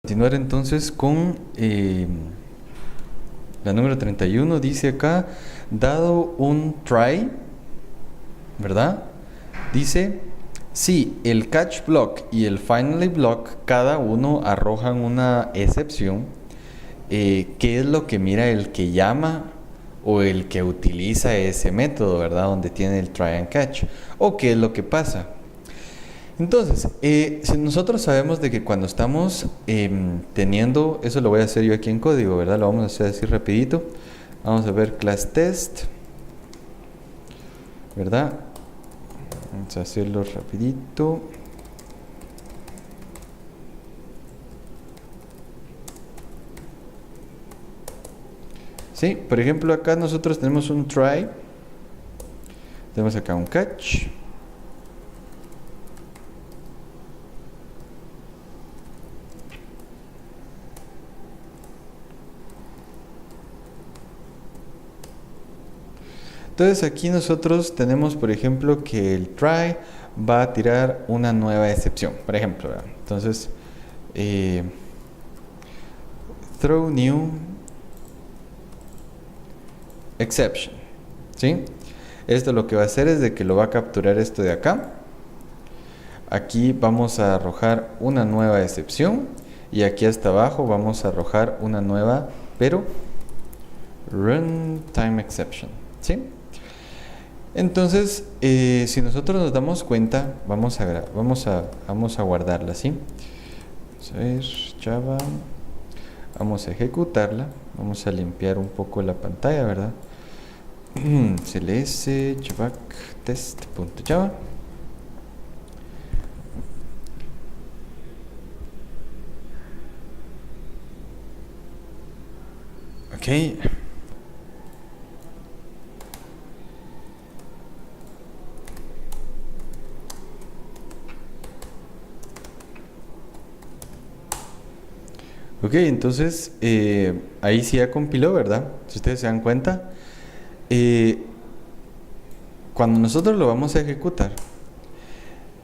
Continuar entonces con la número 31. Dice acá, dado un try, ¿verdad? Dice, si el catch block y el finally block cada uno arrojan una excepción, ¿qué es lo que mira el que llama o el que utiliza ese método, ¿verdad? Donde tiene el try and catch. ¿O qué es lo que pasa? Entonces, si nosotros sabemos de que cuando estamos teniendo, eso lo voy a hacer yo aquí en código, ¿verdad? Lo vamos a hacer así rapidito. Vamos a ver class test, ¿verdad? Vamos a hacerlo rapidito. Sí, por ejemplo, acá nosotros tenemos un try, tenemos acá un catch. Entonces aquí nosotros tenemos, por ejemplo, que el try va a tirar una nueva excepción, por ejemplo, ¿verdad? Entonces, throw new exception, ¿sí? Esto lo que va a hacer es de que lo va a capturar esto de acá. Aquí vamos a arrojar una nueva excepción y aquí hasta abajo vamos a arrojar una nueva, pero runtime exception, ¿sí? Entonces, si nosotros nos damos cuenta, vamos a guardarla, ¿sí? Vamos a ver, Java, vamos a ejecutarla, vamos a limpiar un poco la pantalla, ¿verdad? cls javac test.java. Ok. Ok, entonces ahí sí ya compiló, ¿verdad? Si ustedes se dan cuenta, cuando nosotros lo vamos a ejecutar,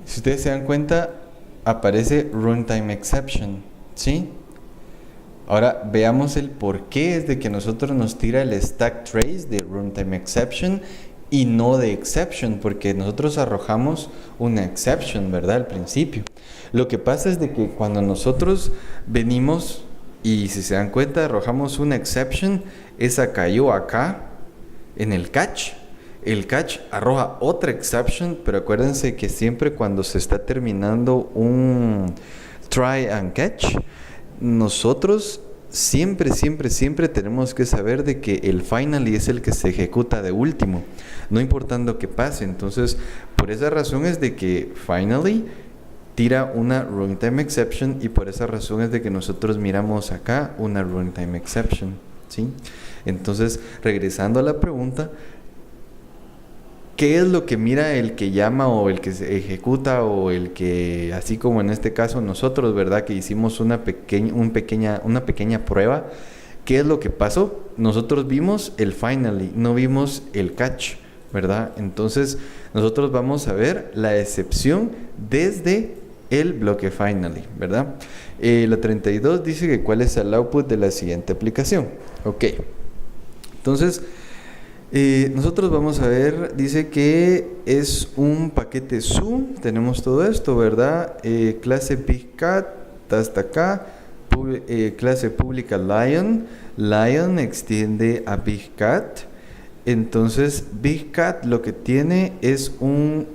si ustedes se dan cuenta, aparece runtime exception, ¿sí? Ahora veamos el por qué es de que nosotros nos tira el stack trace de runtime exception y no de exception, porque nosotros arrojamos una exception, ¿verdad? Al principio. Lo que pasa es de que cuando nosotros venimos y si se dan cuenta arrojamos una exception, esa cayó acá en el catch. El catch arroja otra exception, pero acuérdense que siempre cuando se está terminando un try and catch, nosotros siempre tenemos que saber de que el finally es el que se ejecuta de último, no importando qué pase. Entonces, por esa razón es de que finally tira una runtime exception y por esa razón es de que nosotros miramos acá una runtime exception, ¿sí? Entonces, regresando a la pregunta, ¿qué es lo que mira el que llama o el que se ejecuta o el que, así como en este caso nosotros, ¿verdad? Que hicimos una pequeña prueba. ¿Qué es lo que pasó? Nosotros vimos el finally, no vimos el catch, ¿verdad? Entonces, nosotros vamos a ver la excepción desde el bloque finally, ¿verdad? La 32 dice que cuál es el output de la siguiente aplicación. Ok. Entonces, nosotros vamos a ver, dice que es un paquete Zoom, tenemos todo esto, ¿verdad? Clase BigCat, hasta acá, clase pública Lion extiende a BigCat. Entonces BigCat lo que tiene es un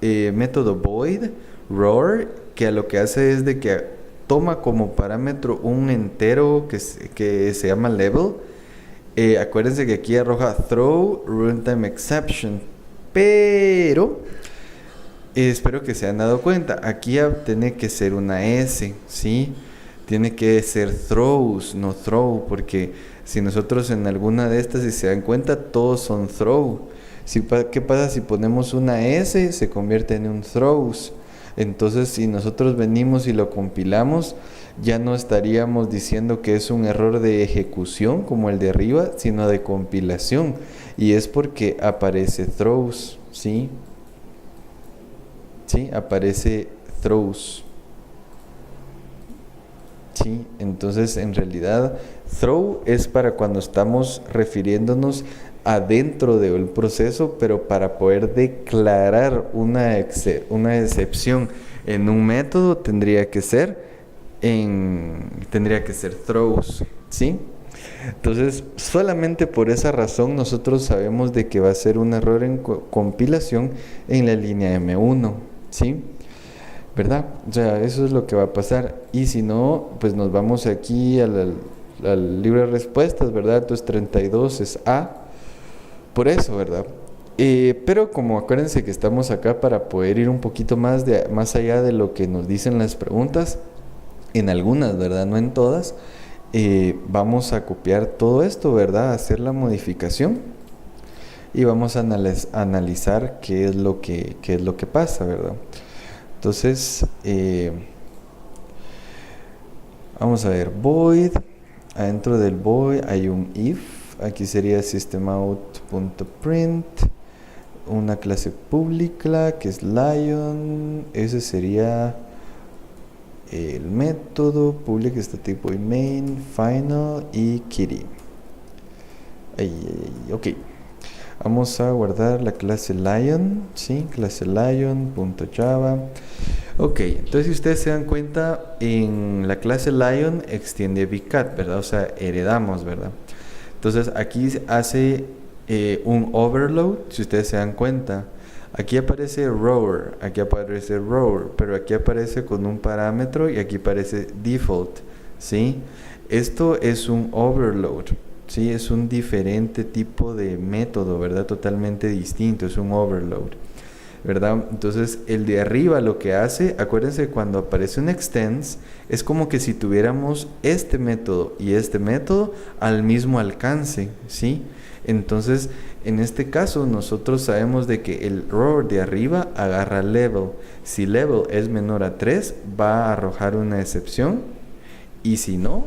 método void, roar, que a lo que hace es de que toma como parámetro un entero que se llama level. Acuérdense que aquí arroja throw runtime exception, pero espero que se hayan dado cuenta, aquí tiene que ser una S, ¿sí? Tiene que ser throws, no throw, porque si nosotros en alguna de estas, si se dan cuenta, todos son throw. ¿Qué pasa si ponemos una S? Se convierte en un throws. Entonces, si nosotros venimos y lo compilamos, ya no estaríamos diciendo que es un error de ejecución como el de arriba, sino de compilación. Y es porque aparece throws, ¿sí? Sí, aparece throws. ¿sí? Entonces, en realidad, through es para cuando estamos refiriéndonos adentro del proceso, pero para poder declarar una excepción en un método tendría que ser throws, ¿sí? Entonces, solamente por esa razón nosotros sabemos de que va a ser un error en compilación en la línea M1, ¿sí? ¿Verdad? O sea, eso es lo que va a pasar. Y si no, pues nos vamos aquí al libro de respuestas, ¿verdad? Entonces 32 es A, por eso, ¿verdad? Pero como acuérdense que estamos acá para poder ir un poquito más allá de lo que nos dicen las preguntas, en algunas, ¿verdad? No en todas. Vamos a copiar todo esto, ¿verdad? Hacer la modificación y vamos a analizar qué es lo que pasa, ¿verdad? Entonces, vamos a ver, void, adentro del void hay un if, aquí sería systemout.print, una clase pública que es lion, ese sería el método public static void main, final y kitty. Ok. Vamos a guardar la clase lion, ¿sí? Clase lion.java. Ok, entonces si ustedes se dan cuenta, en la clase lion extiende bcat, ¿verdad? O sea, heredamos, ¿verdad? Entonces aquí hace un overload, si ustedes se dan cuenta. Aquí aparece rower, pero aquí aparece con un parámetro y aquí aparece default, ¿sí? Esto es un overload. Sí, es un diferente tipo de método, ¿verdad? Totalmente distinto, es un overload, ¿verdad? Entonces, el de arriba lo que hace, acuérdense, cuando aparece un extends, es como que si tuviéramos este método y este método al mismo alcance, ¿sí? Entonces, en este caso, nosotros sabemos de que el rower de arriba agarra level. Si level es menor a 3, va a arrojar una excepción, y si no,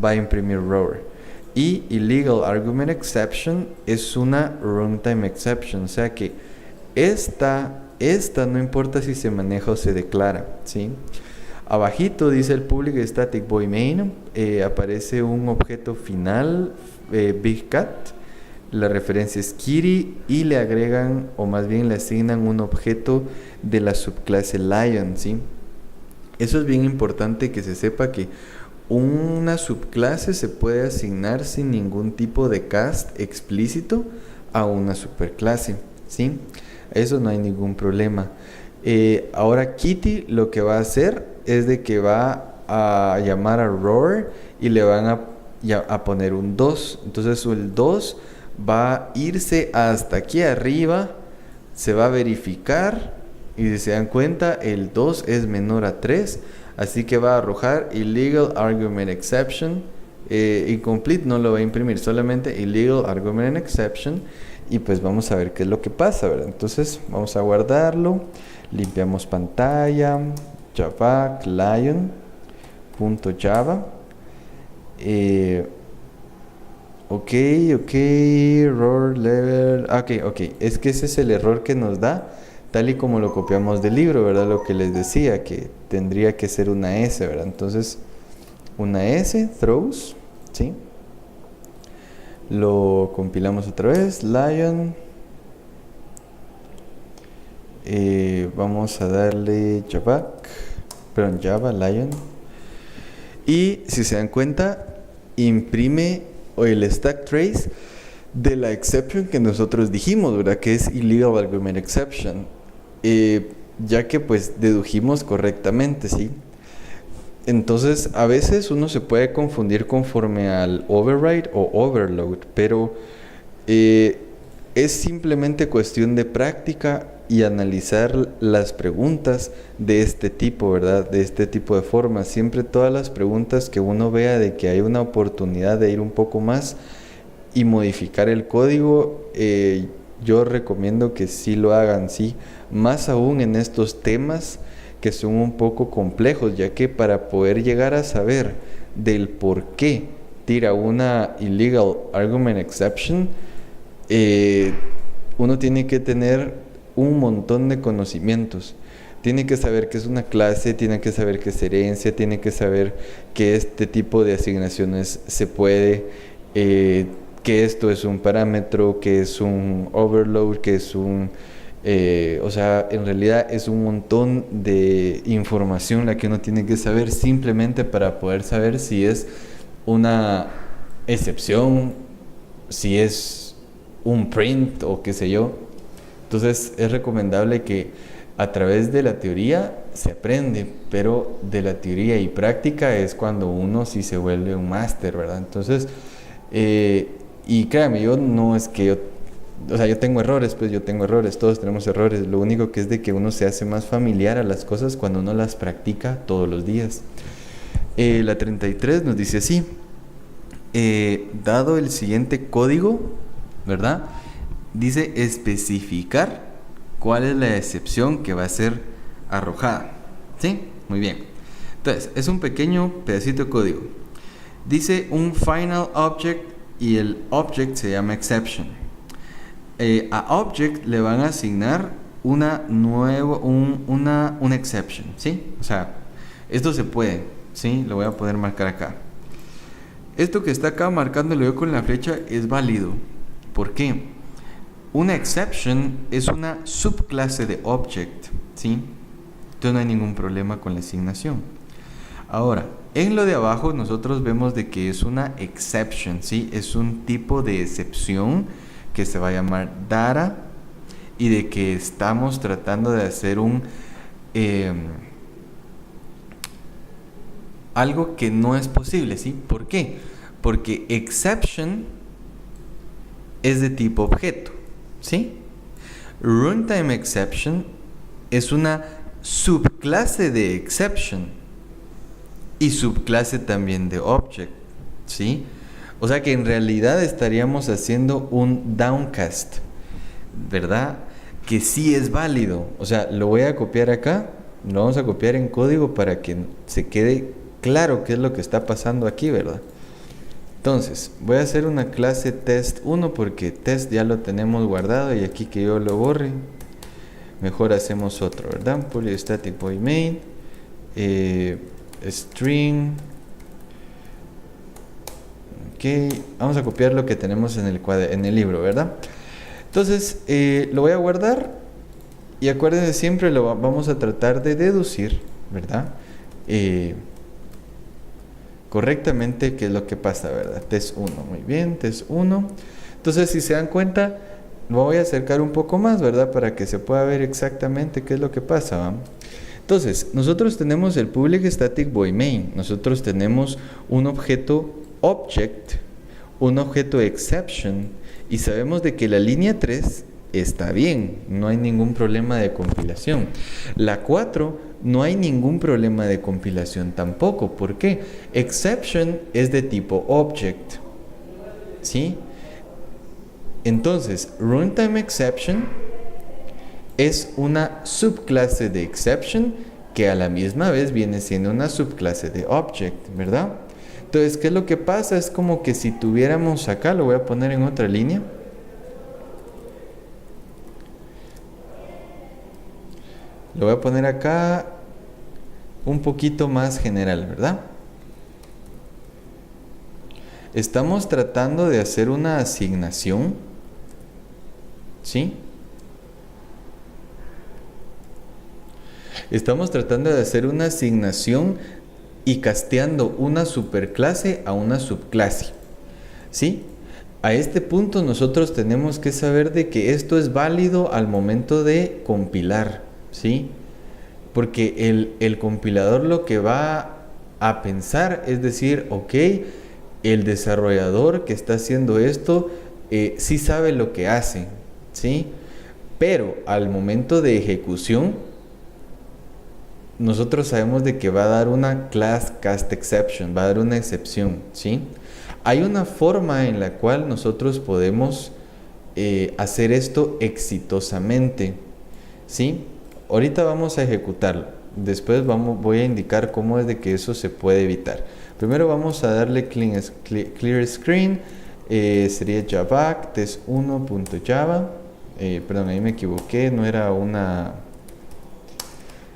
va a imprimir rower. Y illegal argument exception es una runtime exception, o sea que esta no importa si se maneja o se declara, ¿sí? Abajito dice el public static void main, aparece un objeto final, big cat, la referencia es kitty y le agregan, o más bien le asignan un objeto de la subclase lion, ¿sí? Eso es bien importante que se sepa que una subclase se puede asignar sin ningún tipo de cast explícito a una superclase, ¿sí? Eso no hay ningún problema. Ahora Kitty lo que va a hacer es de que va a llamar a roar y le van a poner un 2. Entonces el 2 va a irse hasta aquí arriba, se va a verificar y si se dan cuenta el 2 es menor a 3. Así que va a arrojar illegal argument exception, incomplete no lo va a imprimir, solamente illegal argument exception, y pues vamos a ver qué es lo que pasa, ¿verdad? Entonces vamos a guardarlo, limpiamos pantalla, java lion.java, ok, error level, ok, es que ese es el error que nos da, tal y como lo copiamos del libro, ¿verdad? Lo que les decía, que tendría que ser una S, ¿verdad? Entonces, una S, throws, ¿sí? Lo compilamos otra vez, lion. Vamos a darle Java, lion. Y si se dan cuenta, imprime el stack trace de la exception que nosotros dijimos, ¿verdad? Que es illegal argument exception. Ya que pues dedujimos correctamente, ¿sí? Entonces a veces uno se puede confundir conforme al override o overload, pero es simplemente cuestión de práctica y analizar las preguntas de este tipo, ¿verdad? De este tipo de forma. Siempre todas las preguntas que uno vea de que hay una oportunidad de ir un poco más y modificar el código, yo recomiendo que sí lo hagan, sí, más aún en estos temas que son un poco complejos, ya que para poder llegar a saber del por qué tira una illegal argument exception, uno tiene que tener un montón de conocimientos. Tiene que saber qué es una clase, tiene que saber qué es herencia, tiene que saber que este tipo de asignaciones se puede, que esto es un parámetro, que es un overload, que es un... o sea, en realidad es un montón de información la que uno tiene que saber simplemente para poder saber si es una excepción, si es un print o qué sé yo. Entonces es recomendable que a través de la teoría se aprende, pero de la teoría y práctica es cuando uno sí se vuelve un máster, ¿verdad? Entonces, y créame, yo no es que yo, o sea, yo tengo errores, pues yo tengo errores, todos tenemos errores. Lo único que es de que uno se hace más familiar a las cosas cuando uno las practica todos los días. La 33 nos dice así, dado el siguiente código, ¿verdad? Dice especificar cuál es la excepción que va a ser arrojada. ¿Sí? Muy bien. Entonces, es un pequeño pedacito de código. Dice un final object y el object se llama exception. A object le van a asignar una exception, ¿sí? O sea, esto se puede, ¿sí? Lo voy a poder marcar acá. Esto que está acá marcándolo yo con la flecha es válido. ¿Por qué? Una exception es una subclase de object, ¿sí? Entonces no hay ningún problema con la asignación. Ahora, en lo de abajo nosotros vemos de que es una exception, ¿sí? Es un tipo de excepción que se va a llamar data y de que estamos tratando de hacer algo que no es posible, ¿sí? ¿Por qué? Porque exception es de tipo objeto, ¿sí? Runtime exception es una subclase de exception y subclase también de object, ¿sí? O sea que en realidad estaríamos haciendo un downcast, ¿verdad? Que sí es válido. O sea, lo voy a copiar acá, lo vamos a copiar en código para que se quede claro qué es lo que está pasando aquí, ¿verdad? Entonces, voy a hacer una clase test1 porque test ya lo tenemos guardado y aquí que yo lo borre, mejor hacemos otro, ¿verdad? Polystatic void main, string, ok, vamos a copiar lo que tenemos en el libro, ¿verdad? Entonces, lo voy a guardar y acuérdense siempre vamos a tratar de deducir, ¿verdad? Correctamente qué es lo que pasa, ¿verdad? Test 1, muy bien, test 1. Entonces, si se dan cuenta, lo voy a acercar un poco más, ¿verdad? Para que se pueda ver exactamente qué es lo que pasa, ¿va? Entonces, nosotros tenemos el public static void main, nosotros tenemos un objeto object, un objeto exception, y sabemos de que la línea 3 está bien, no hay ningún problema de compilación. La 4 no hay ningún problema de compilación tampoco. ¿Por qué? Exception es de tipo object, ¿sí? Entonces, runtime exception es una subclase de exception que a la misma vez viene siendo una subclase de object, ¿verdad? Entonces, ¿qué es lo que pasa? Es como que si tuviéramos acá, lo voy a poner en otra línea. Lo voy a poner acá un poquito más general, ¿verdad? Estamos tratando de hacer una asignación, ¿sí? Estamos tratando de hacer una asignación y casteando una superclase a una subclase, ¿sí? A este punto nosotros tenemos que saber de que esto es válido al momento de compilar, ¿sí? Porque el compilador lo que va a pensar es decir, ok, el desarrollador que está haciendo esto sí sabe lo que hace, ¿sí? Pero al momento de ejecución, nosotros sabemos de que va a dar una class cast exception, va a dar una excepción, ¿sí? Hay una forma en la cual nosotros podemos hacer esto exitosamente, ¿sí? Ahorita vamos a ejecutarlo, después voy a indicar cómo es de que eso se puede evitar. Primero vamos a darle clear screen, sería javac test1.java, perdón, ahí me equivoqué, no era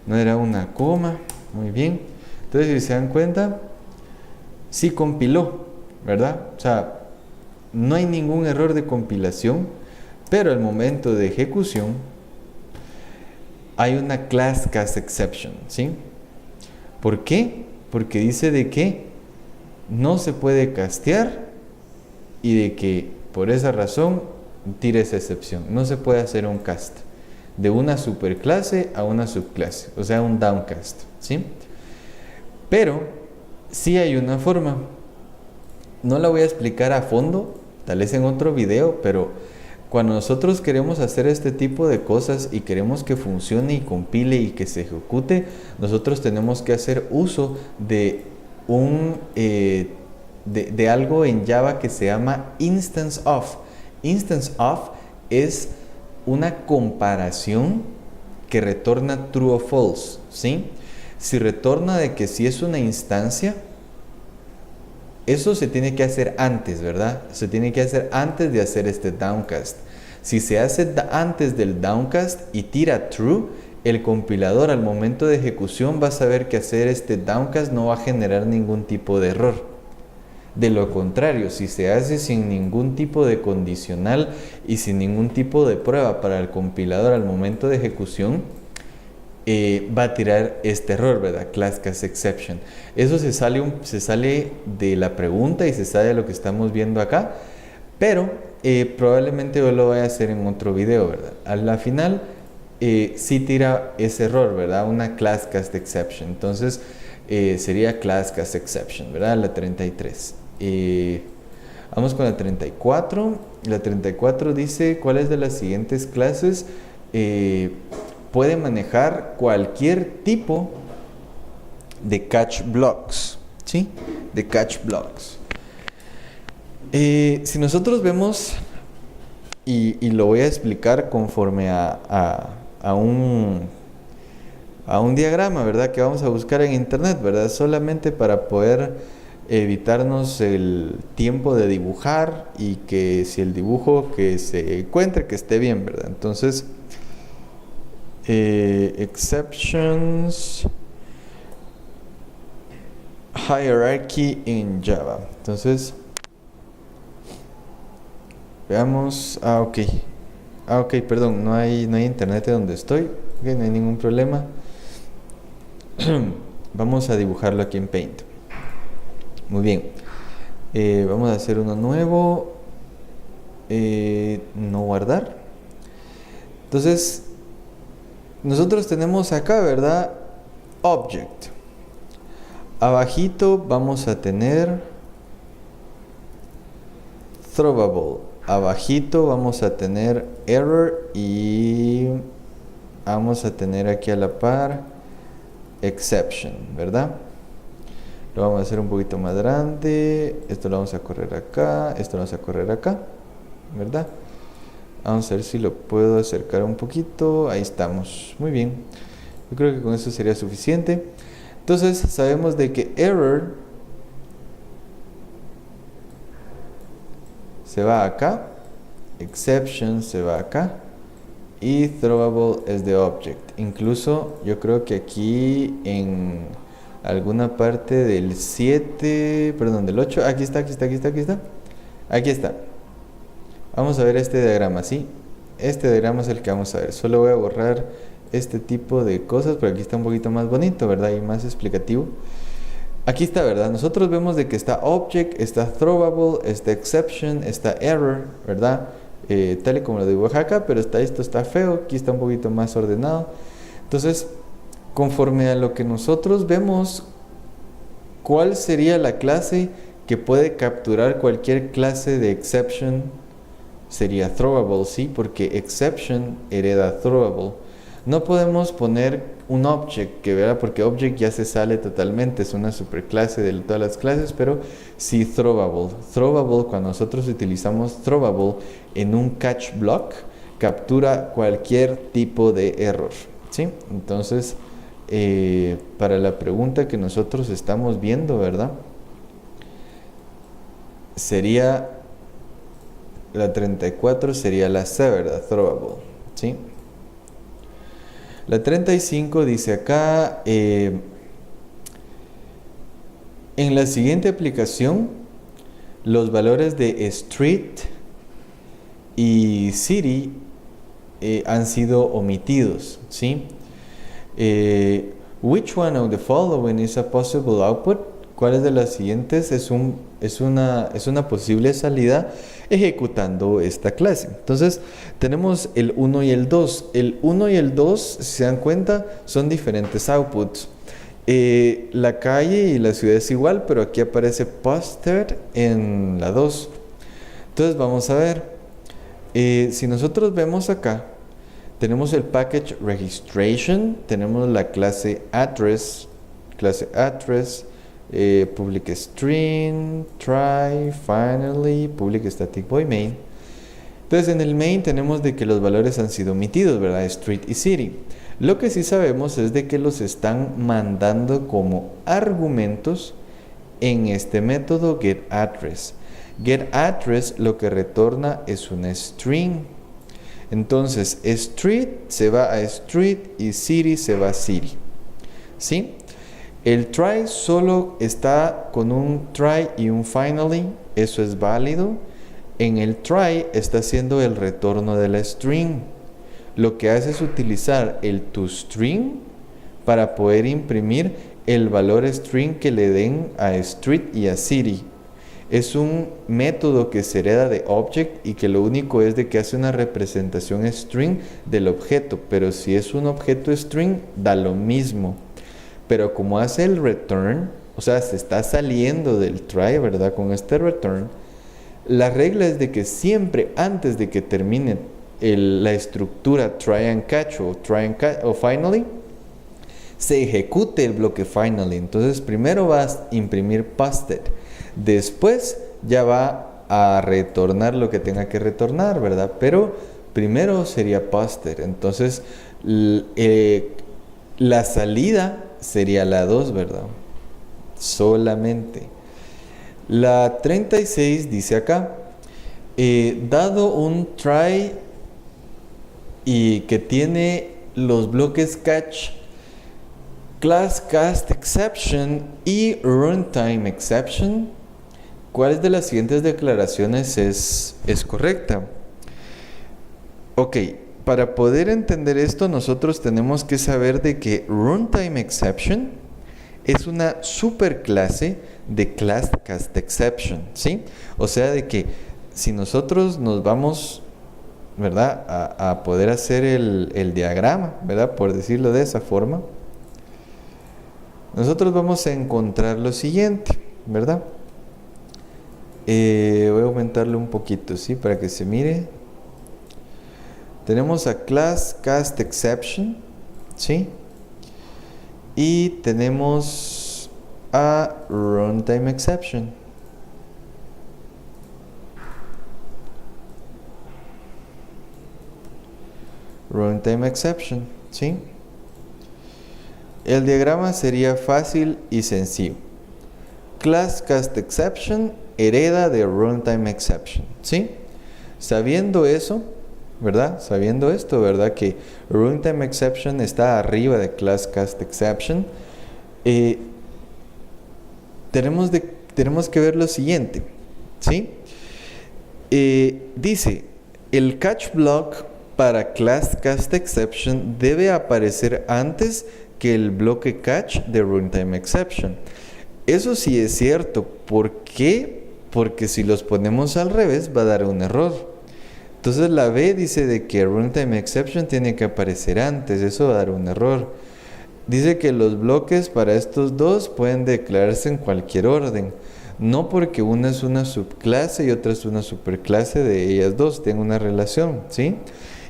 no era una coma, muy bien. Entonces, si se dan cuenta, sí compiló, ¿verdad? O sea, no hay ningún error de compilación, pero al momento de ejecución hay una class cast exception, ¿sí? ¿Por qué? Porque dice de que no se puede castear y de que por esa razón tira esa excepción. No se puede hacer un cast de una superclase a una subclase, o sea, un downcast, ¿sí? Pero sí hay una forma. No la voy a explicar a fondo, tal vez en otro video, pero cuando nosotros queremos hacer este tipo de cosas y queremos que funcione y compile y que se ejecute, nosotros tenemos que hacer uso de de algo en Java que se llama instance of. Instance of es una comparación que retorna true o false, ¿sí? Si retorna de que si es una instancia, eso se tiene que hacer antes, ¿verdad? Se tiene que hacer antes de hacer este downcast. Si se hace antes del downcast y tira true, el compilador al momento de ejecución va a saber que hacer este downcast no va a generar ningún tipo de error. De lo contrario, si se hace sin ningún tipo de condicional y sin ningún tipo de prueba para el compilador al momento de ejecución, va a tirar este error, ¿verdad? Class cast exception. Eso se sale de la pregunta y se sale de lo que estamos viendo acá, pero probablemente yo lo voy a hacer en otro video, ¿verdad? A la final sí tira ese error, ¿verdad? Una class cast exception. Entonces sería class cast exception, ¿verdad? La 33. Vamos con la 34. La 34 dice, ¿cuáles de las siguientes clases puede manejar cualquier tipo de catch blocks? ¿Sí? De catch blocks. Si nosotros vemos, y lo voy a explicar conforme a un diagrama, ¿verdad? Que vamos a buscar en internet, ¿verdad? Solamente para poder evitarnos el tiempo de dibujar y que si el dibujo que se encuentre que esté bien, ¿verdad? Entonces, exceptions hierarchy in Java. Entonces, veamos. Ok, perdón, no hay internet donde estoy. Okay, no hay ningún problema. Vamos a dibujarlo aquí en Paint. Muy bien. Vamos a hacer uno nuevo. No guardar. Entonces, nosotros tenemos acá, ¿verdad? Object. Abajito vamos a tener throwable. Abajito vamos a tener error y vamos a tener aquí a la par exception, ¿verdad? Lo vamos a hacer un poquito más grande. Esto lo vamos a correr acá. Esto lo vamos a correr acá, ¿verdad? Vamos a ver si lo puedo acercar un poquito. Ahí estamos. Muy bien. Yo creo que con eso sería suficiente. Entonces sabemos de que error se va acá, exception se va acá y throwable es de object. Incluso yo creo que aquí en alguna parte del 7, perdón, del 8, aquí está. Vamos a ver este diagrama, ¿sí? Este diagrama es el que vamos a ver. Solo voy a borrar este tipo de cosas, porque aquí está un poquito más bonito, ¿verdad? Y más explicativo. Aquí está, ¿verdad? Nosotros vemos de que está object, está throwable, está exception, está error, ¿verdad? Tal y como lo dibujé acá, pero esto está feo, aquí está un poquito más ordenado. Entonces, conforme a lo que nosotros vemos, ¿cuál sería la clase que puede capturar cualquier clase de exception? Sería throwable, ¿sí? Porque exception hereda throwable. No podemos poner un object, ¿verdad? Porque object ya se sale totalmente, es una superclase de todas las clases, pero sí throwable. Throwable, cuando nosotros utilizamos throwable en un catch block, captura cualquier tipo de error, ¿sí? Entonces, para la pregunta que nosotros estamos viendo, ¿verdad? Sería la 34, sería la C, ¿verdad? Throwable, ¿sí? La 35 dice acá, en la siguiente aplicación, los valores de street y city han sido omitidos, ¿sí? Which one of the following is a possible output? ¿Cuáles de las siguientes es una posible salida ejecutando esta clase? Entonces, tenemos el 1 y el 2. El 1 y el 2, si se dan cuenta, son diferentes outputs. La calle y la ciudad es igual, pero aquí aparece posted en la 2. Entonces, vamos a ver. Si nosotros vemos acá, tenemos el package registration, tenemos la clase address, public string, try, finally, public static void main. Entonces en el main tenemos de que los valores han sido omitidos, ¿verdad? Street y city. Lo que sí sabemos es de que los están mandando como argumentos en este método getAddress. GetAddress lo que retorna es una string. Entonces street se va a street y city se va a city, ¿sí? El try solo está con un try y un finally, eso es válido. En el try está haciendo el retorno de la string. Lo que hace es utilizar el toString para poder imprimir el valor string que le den a street y a city. Es un método que se hereda de object y que lo único es de que hace una representación string del objeto, pero si es un objeto string da lo mismo. Pero como hace el return, o sea, se está saliendo del try, ¿verdad? Con este return, la regla es de que siempre antes de que termine la estructura try and catch o finally, se ejecute el bloque finally. Entonces primero va a imprimir posted, después ya va a retornar lo que tenga que retornar, ¿verdad? Pero primero sería posted. Entonces la salida sería la 2, ¿verdad? Solamente. La 36 dice acá, dado un try y que tiene los bloques catch, class cast exception y runtime exception, ¿cuál de las siguientes declaraciones es correcta? Ok. Para poder entender esto, nosotros tenemos que saber de que runtime exception es una superclase de class cast exception, ¿sí? O sea, de que si nosotros nos vamos, ¿verdad?, a poder hacer el diagrama, ¿verdad?, por decirlo de esa forma, nosotros vamos a encontrar lo siguiente, ¿verdad? Voy a aumentarle un poquito, ¿sí?, para que se mire. Tenemos a class cast exception, ¿sí? Y tenemos a runtime exception. Runtime exception, ¿sí? El diagrama sería fácil y sencillo. Class cast exception hereda de runtime exception, ¿sí? Sabiendo eso, ¿verdad? Sabiendo esto, ¿verdad? Que runtime exception está arriba de class cast exception. Tenemos que ver lo siguiente, ¿sí? Dice, el catch block para class cast exception debe aparecer antes que el bloque catch de runtime exception. Eso sí es cierto. ¿Por qué? Porque si los ponemos al revés va a dar un error. Entonces la B dice de que runtime exception tiene que aparecer antes, eso va a dar un error. Dice que los bloques para estos dos pueden declararse en cualquier orden, no porque una es una subclase y otra es una superclase de ellas dos, tienen una relación, ¿sí?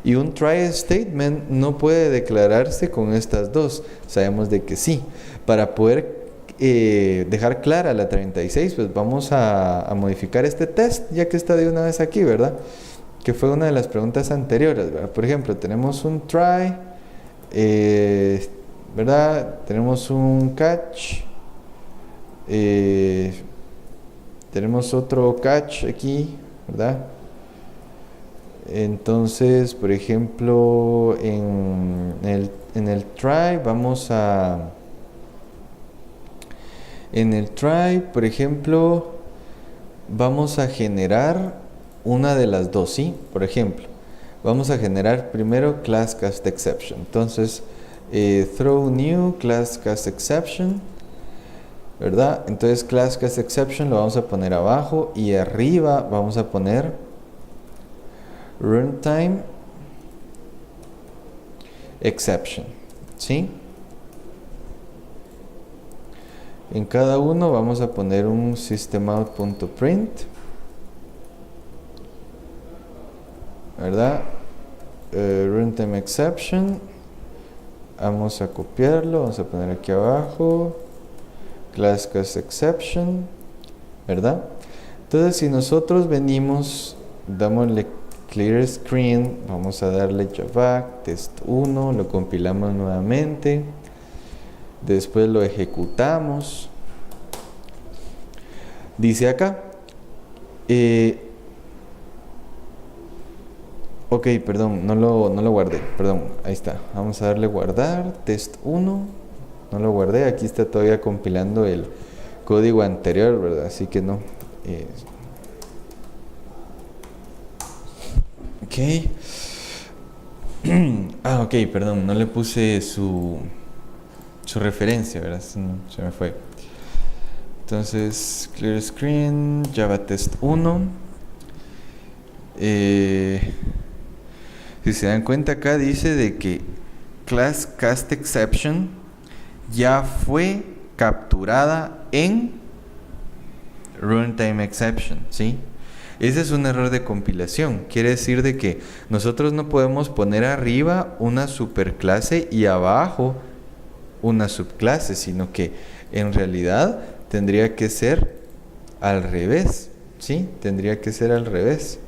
Y un try statement no puede declararse con estas dos, sabemos de que sí. Para poder dejar clara la 36, pues vamos a modificar este test, ya que está de una vez aquí, ¿verdad? Que fue una de las preguntas anteriores, ¿verdad? Por ejemplo, tenemos un try, ¿verdad? Tenemos un catch, tenemos otro catch aquí, ¿verdad? Entonces, por ejemplo, en el try vamos a... En el try, por ejemplo, vamos a generar una de las dos, ¿sí? Por ejemplo, vamos a generar primero class cast exception. Entonces, throw new class cast exception, ¿verdad? Entonces, class cast exception lo vamos a poner abajo y arriba vamos a poner runtime exception, ¿sí? En cada uno vamos a poner un systemout.print, ¿verdad? Runtime exception, vamos a copiarlo, vamos a poner aquí abajo, class cast exception, ¿verdad? Entonces, si nosotros venimos, dámosle clear screen, vamos a darle javac test1, lo compilamos nuevamente, después lo ejecutamos. Dice acá, ok, perdón, no lo guardé, perdón, ahí está. Vamos a darle guardar, test1, no lo guardé, aquí está todavía compilando el código anterior, ¿verdad? Así que no. Ok. Ok, perdón, no le puse su referencia, ¿verdad? Se me fue. Entonces, clear screen, Java test 1. Si se dan cuenta acá dice de que class cast exception ya fue capturada en runtime exception, ¿sí? Ese es un error de compilación. Quiere decir de que nosotros no podemos poner arriba una superclase y abajo una subclase, sino que en realidad tendría que ser al revés, ¿sí? Tendría que ser al revés.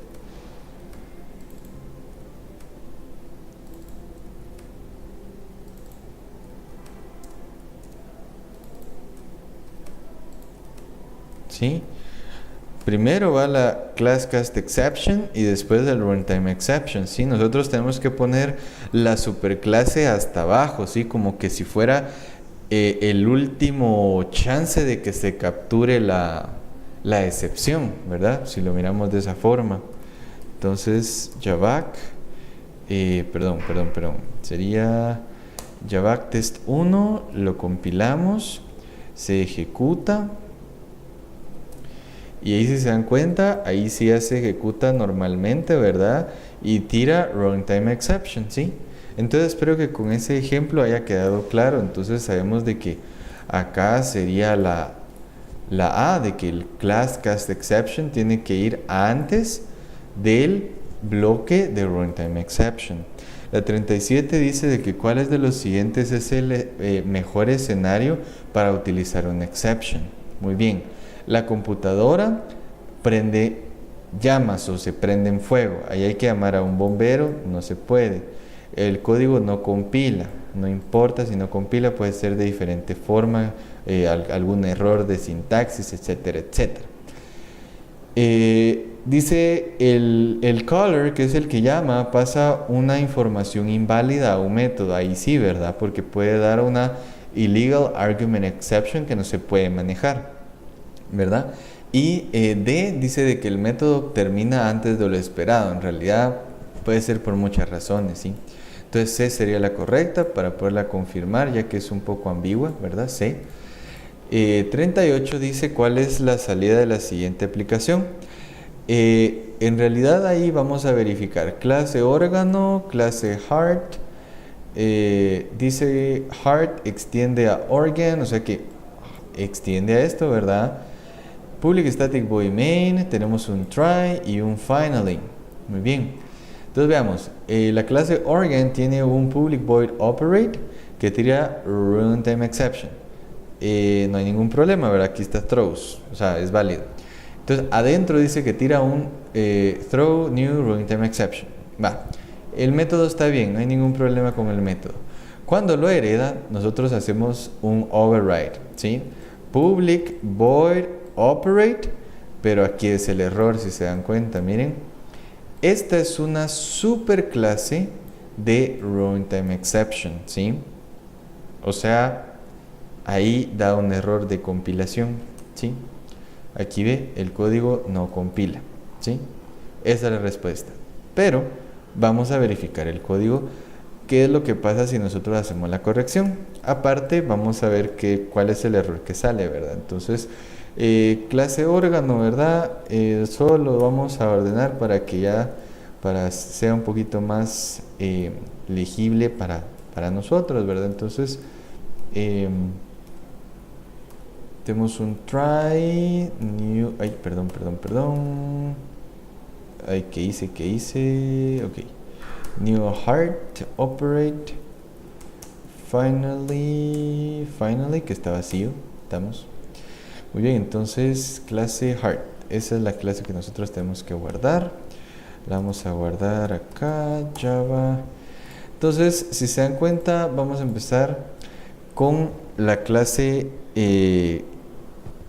¿Sí? Primero va la class cast exception y después el runtime exception, ¿sí? Nosotros tenemos que poner la superclase hasta abajo, ¿sí? Como que si fuera el último chance de que se capture la excepción, ¿verdad? Si lo miramos de esa forma. Entonces, javac, perdón, sería javac test 1, lo compilamos, se ejecuta. Y ahí si se dan cuenta, ahí sí ya se ejecuta normalmente, ¿verdad? Y tira runtime exception, ¿sí? Entonces espero que con ese ejemplo haya quedado claro. Entonces sabemos de que acá sería la A, de que el class cast exception tiene que ir antes del bloque de runtime exception. La 37 dice de que cuál es de los siguientes es el mejor escenario para utilizar una exception. Muy bien. La computadora prende llamas o se prende en fuego. Ahí hay que llamar a un bombero, no se puede. El código no compila, no importa si no compila, puede ser de diferente forma, algún error de sintaxis, etcétera, etcétera. Dice el caller, que es el que llama, pasa una información inválida a un método. Ahí sí, ¿verdad? Porque puede dar una illegal argument exception que no se puede manejar, ¿verdad? Y D dice de que el método termina antes de lo esperado. En realidad puede ser por muchas razones, ¿sí? Entonces C sería la correcta para poderla confirmar, ya que es un poco ambigua, ¿verdad? C. 38 dice cuál es la salida de la siguiente aplicación. En realidad ahí vamos a verificar clase órgano, clase heart. Dice heart extiende a organ, o sea que extiende a esto, ¿verdad? Public static void main, tenemos un try y un finally. Muy bien. Entonces veamos, la clase organ tiene un public void operate que tira runtime exception. No hay ningún problema, ¿verdad? Aquí está throws, o sea, es válido. Entonces adentro dice que tira un throw new runtime exception. Va, el método está bien, no hay ningún problema con el método. Cuando lo hereda, nosotros hacemos un override, ¿sí? Public void operate, pero aquí es el error, si se dan cuenta, miren. Esta es una super clase de runtime exception, ¿sí? O sea, ahí da un error de compilación, ¿sí? Aquí ve, el código no compila, ¿sí? Esa es la respuesta. Pero vamos a verificar el código, qué es lo que pasa si nosotros hacemos la corrección. Aparte, vamos a ver cuál es el error que sale, ¿verdad? Entonces, clase órgano, ¿verdad? Solo vamos a ordenar para que para sea un poquito más legible para nosotros, ¿verdad? Entonces, tenemos un try, new, ay, perdón. Ay, ¿qué hice? Ok. New heart, operate, finally, que está vacío, estamos. Muy bien, entonces, clase heart. Esa es la clase que nosotros tenemos que guardar. La vamos a guardar acá, Java. Entonces, si se dan cuenta, vamos a empezar con la clase,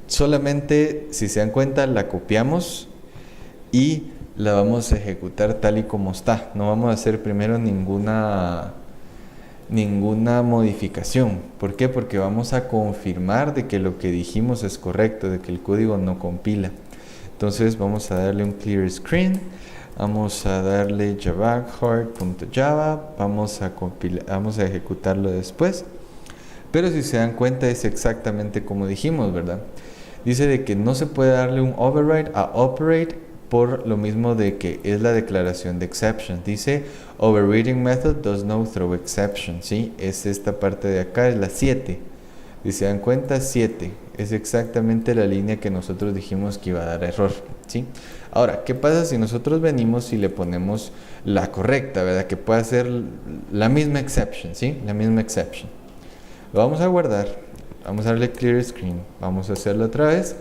solamente, si se dan cuenta, la copiamos y la vamos a ejecutar tal y como está. No vamos a hacer primero ninguna modificación. ¿Por qué? Porque vamos a confirmar de que lo que dijimos es correcto, de que el código no compila. Entonces vamos a darle un clear screen, vamos a darle java heart.java, vamos a ejecutarlo después. Pero si se dan cuenta es exactamente como dijimos, ¿verdad? Dice de que no se puede darle un override a operate por lo mismo de que es la declaración de exception. Dice overriding method does not throw exception, ¿sí? Es esta parte de acá, es la 7. Si se dan cuenta, 7. Es exactamente la línea que nosotros dijimos que iba a dar error, ¿sí? Ahora, ¿qué pasa si nosotros venimos y le ponemos la correcta, ¿verdad? Que pueda ser la misma exception, ¿sí? La misma exception. Lo vamos a guardar, vamos a darle clear screen, vamos a hacerlo otra vez.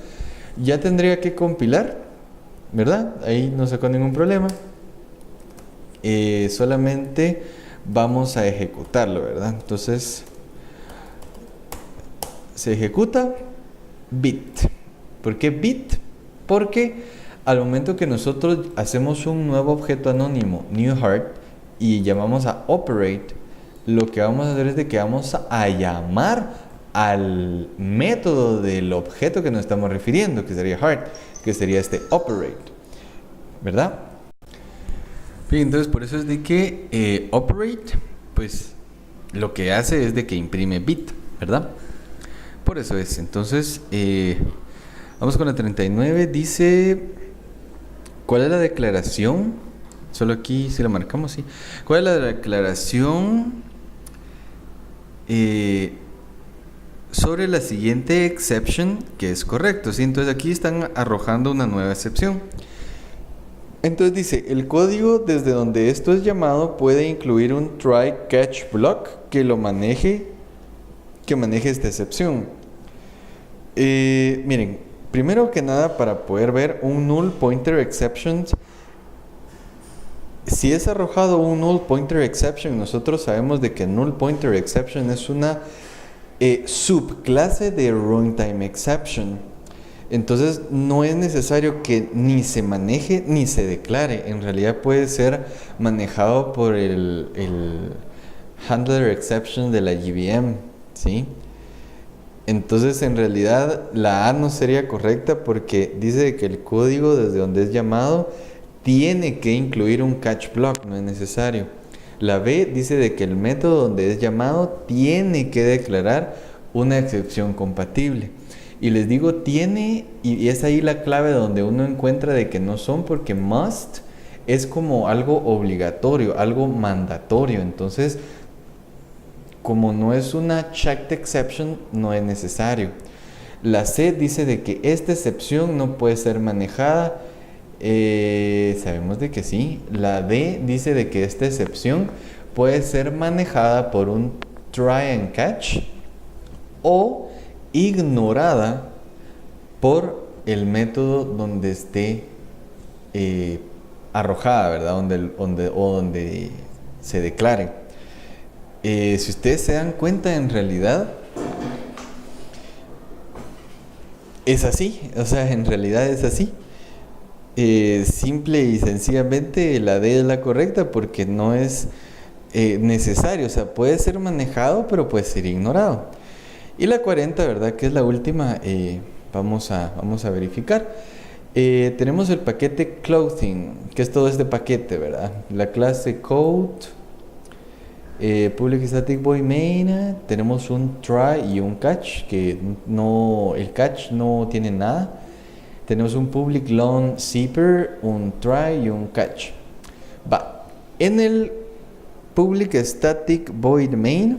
Ya tendría que compilar, ¿verdad? Ahí no sacó ningún problema. Solamente vamos a ejecutarlo, ¿verdad? Entonces, se ejecuta bit. ¿Por qué bit? Porque al momento que nosotros hacemos un nuevo objeto anónimo, new heart, y llamamos a operate, lo que vamos a hacer es de que vamos a llamar al método del objeto que nos estamos refiriendo, que sería heart, que sería este operate, ¿verdad? Bien, entonces por eso es de que operate, pues lo que hace es de que imprime bit, ¿verdad? Por eso es. Entonces, vamos con la 39. Dice, ¿cuál es la declaración? Solo aquí si la marcamos, sí. ¿Cuál es la declaración sobre la siguiente exception que es correcto? ¿Sí? Entonces aquí están arrojando una nueva excepción. Entonces dice, el código desde donde esto es llamado puede incluir un try catch block que maneje esta excepción. Miren, primero que nada, para poder ver un null pointer exception, si es arrojado un null pointer exception, nosotros sabemos de que null pointer exception es una subclase de runtime exception. Entonces no es necesario que ni se maneje ni se declare. En realidad puede ser manejado por el handler exception de la JVM, ¿sí? Entonces en realidad la A no sería correcta porque dice que el código desde donde es llamado tiene que incluir un catch block, no es necesario. La B dice de que el método donde es llamado tiene que declarar una excepción compatible. Y les digo tiene, y es ahí la clave donde uno encuentra de que no son, porque must es como algo obligatorio, algo mandatorio. Entonces, como no es una checked exception, no es necesario. La C dice de que esta excepción no puede ser manejada. Sabemos de que sí. La D dice de que esta excepción puede ser manejada por un try and catch o ignorada por el método donde esté arrojada, ¿verdad? Donde se declare. Si ustedes se dan cuenta, en realidad es así. O sea, en realidad es así. simple y sencillamente la D es la correcta porque no es necesario, o sea, puede ser manejado, pero puede ser ignorado. Y la 40, ¿verdad? Que es la última, vamos a verificar. Tenemos el paquete clothing, que es todo este paquete, ¿verdad? La clase coat, public static void main, tenemos un try y un catch, que no, el catch no tiene nada. Tenemos un public long zipper, un try y un catch. Va, en el public static void main,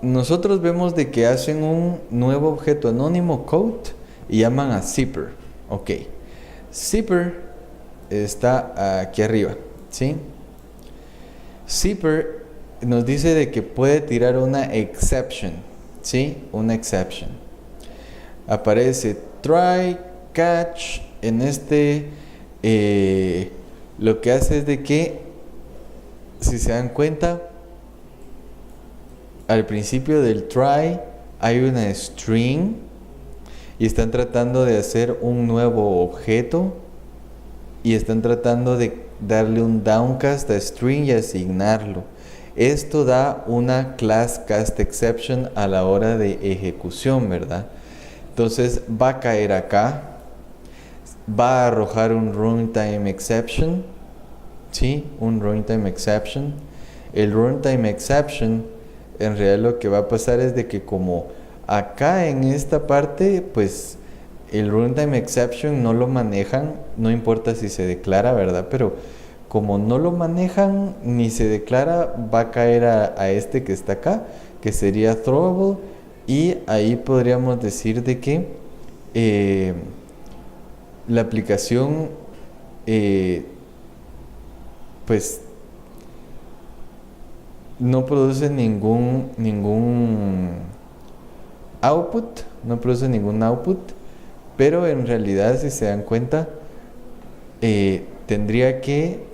nosotros vemos de que hacen un nuevo objeto anónimo coat y llaman a zipper. Ok, zipper está aquí arriba, ¿sí? Zipper nos dice de que puede tirar una exception, ¿sí? Una exception. Aparece try, catch. En este lo que hace es de que, si se dan cuenta, al principio del try hay una string y están tratando de hacer un nuevo objeto y están tratando de darle un downcast a string y asignarlo. Esto da una class cast exception a la hora de ejecución, ¿verdad? Entonces va a caer acá, va a arrojar un runtime exception, ¿sí? Un runtime exception. El runtime exception, en realidad lo que va a pasar es de que como acá en esta parte, pues el runtime exception no lo manejan, no importa si se declara, ¿verdad? Pero como no lo manejan ni se declara, va a caer a este que está acá, que sería throwable. Y ahí podríamos decir de que la aplicación pues no produce ningún output, pero en realidad, si se dan cuenta, tendría que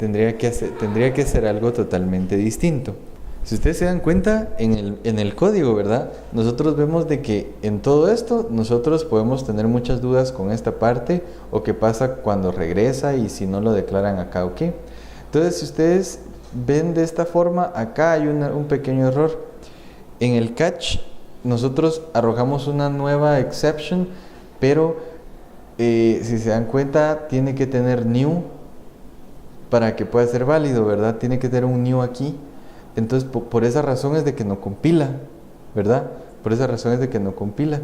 hacer algo totalmente distinto. Si ustedes se dan cuenta, en el código, ¿verdad? Nosotros vemos de que en todo esto nosotros podemos tener muchas dudas con esta parte, o qué pasa cuando regresa y si no lo declaran acá o qué. Entonces, si ustedes ven de esta forma, acá hay un pequeño error. En el catch nosotros arrojamos una nueva exception, pero si se dan cuenta, tiene que tener new para que pueda ser válido, ¿verdad? Tiene que tener un new aquí. Entonces, por esa razón es de que no compila, ¿verdad? Por esa razón es de que no compila.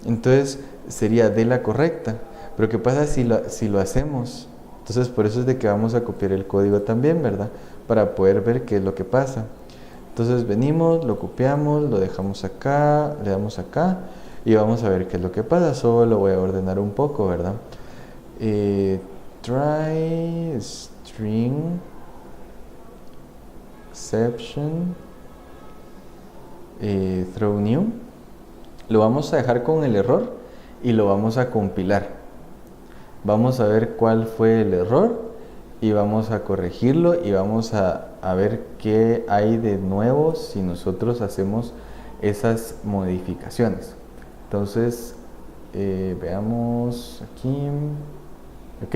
Entonces, sería de la correcta. Pero ¿qué pasa si lo hacemos? Entonces, por eso es de que vamos a copiar el código también, ¿verdad? Para poder ver qué es lo que pasa. Entonces, venimos, lo copiamos, lo dejamos acá, le damos acá y vamos a ver qué es lo que pasa. Solo lo voy a ordenar un poco, ¿verdad? Try string exception throw new. Lo vamos a dejar con el error y lo vamos a compilar. Vamos a ver cuál fue el error y vamos a corregirlo y vamos a ver qué hay de nuevo si nosotros hacemos esas modificaciones. Entonces, veamos aquí. Ok,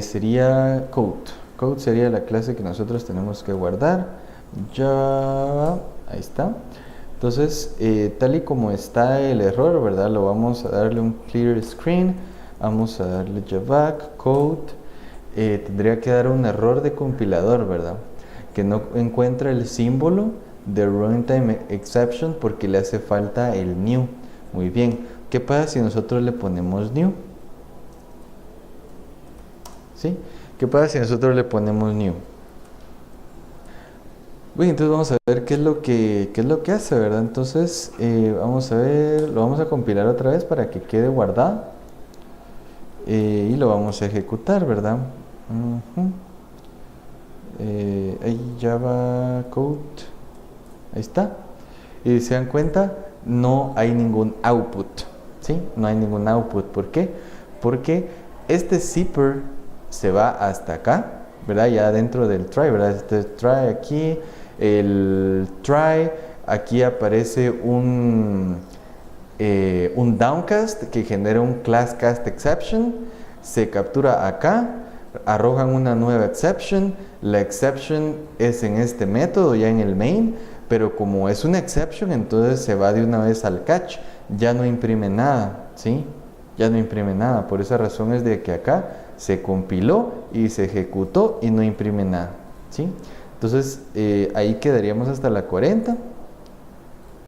sería code. Code sería la clase que nosotros tenemos que guardar. Ya, ahí está. Entonces, tal y como está el error, ¿verdad? Lo vamos a darle un clear screen. Vamos a darle java code. Tendría que dar un error de compilador, ¿verdad? Que no encuentra el símbolo de runtime exception porque le hace falta el new. Muy bien. ¿Qué pasa si nosotros le ponemos new? ¿Sí? ¿Qué pasa si nosotros le ponemos new? Bueno, entonces vamos a ver qué es lo que hace, ¿verdad? Entonces, vamos a ver, lo vamos a compilar otra vez para que quede guardado. Y lo vamos a ejecutar, ¿verdad? Ahí Java code. Ahí está. Y si se dan cuenta, no hay ningún output. ¿Sí? No hay ningún output. ¿Por qué? Porque este zipper se va hasta acá, ¿verdad? Ya dentro del try, ¿verdad? Este try aquí, el try, aquí aparece un un downcast que genera un class cast exception, se captura acá, arrojan una nueva exception, la exception es en este método, ya en el main, pero como es una exception, entonces se va de una vez al catch, ya no imprime nada, ¿sí? Ya no imprime nada, por esa razón es de que acá se compiló y se ejecutó y no imprime nada, ¿sí? Entonces ahí quedaríamos hasta la 40.